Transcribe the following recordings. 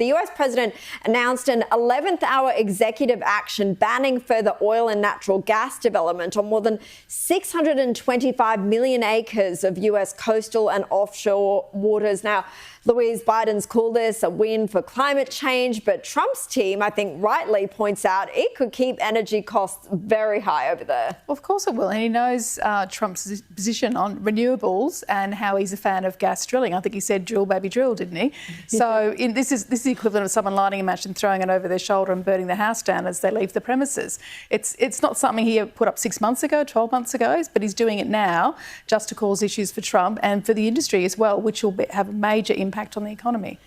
The US president announced an 11th hour executive action banning further oil and natural gas development on more than 625 million acres of US coastal and offshore waters. Now, Louise, Biden's called this a win for climate change, but Trump's team, I think rightly, points out it could keep energy costs very high over there. Well, of course it will. And he knows Trump's position on renewables and how he's a fan of gas drilling. I think he said drill, baby, drill, didn't he? So this is the equivalent of someone lighting a match and throwing it over their shoulder and burning the house down as they leave the premises. It's not something he put up 6 months ago, 12 months ago, but he's doing it now just to cause issues for Trump and for the industry as well, which will have a major impact on the economy.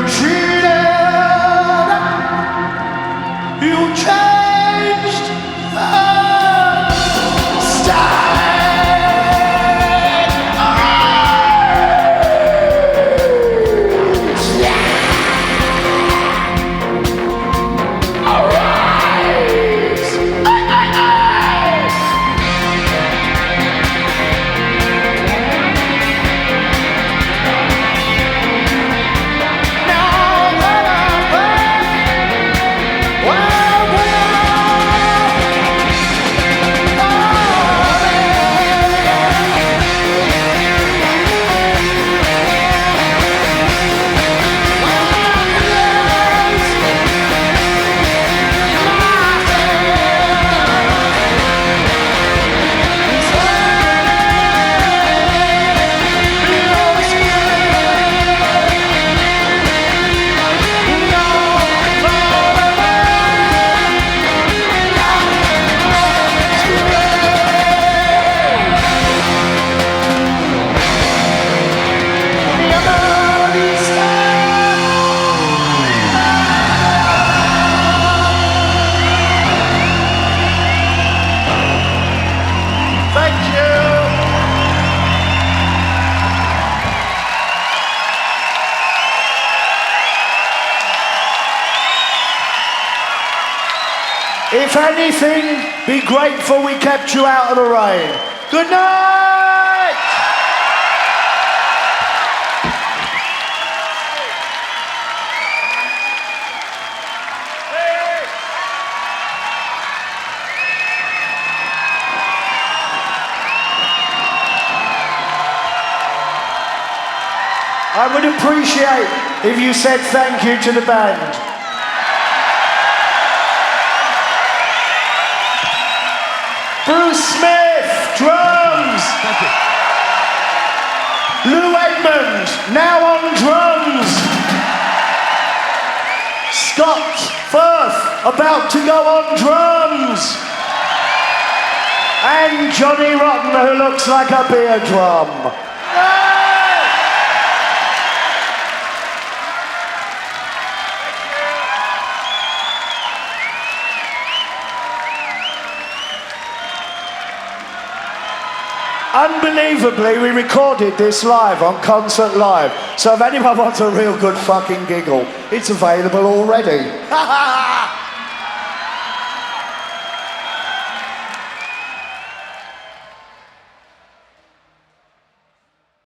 cheated, you changed the If anything, be grateful we kept you out of the rain. Good night! I would appreciate if you said thank you to the band. Bruce Smith, drums. Thank you. Lou Edmond, now on drums. Scott Firth, about to go on drums. And Johnny Rotten, who looks like a beer drum. Unbelievably, we recorded this live on Concert Live. So if anyone wants a real good fucking giggle, it's available already.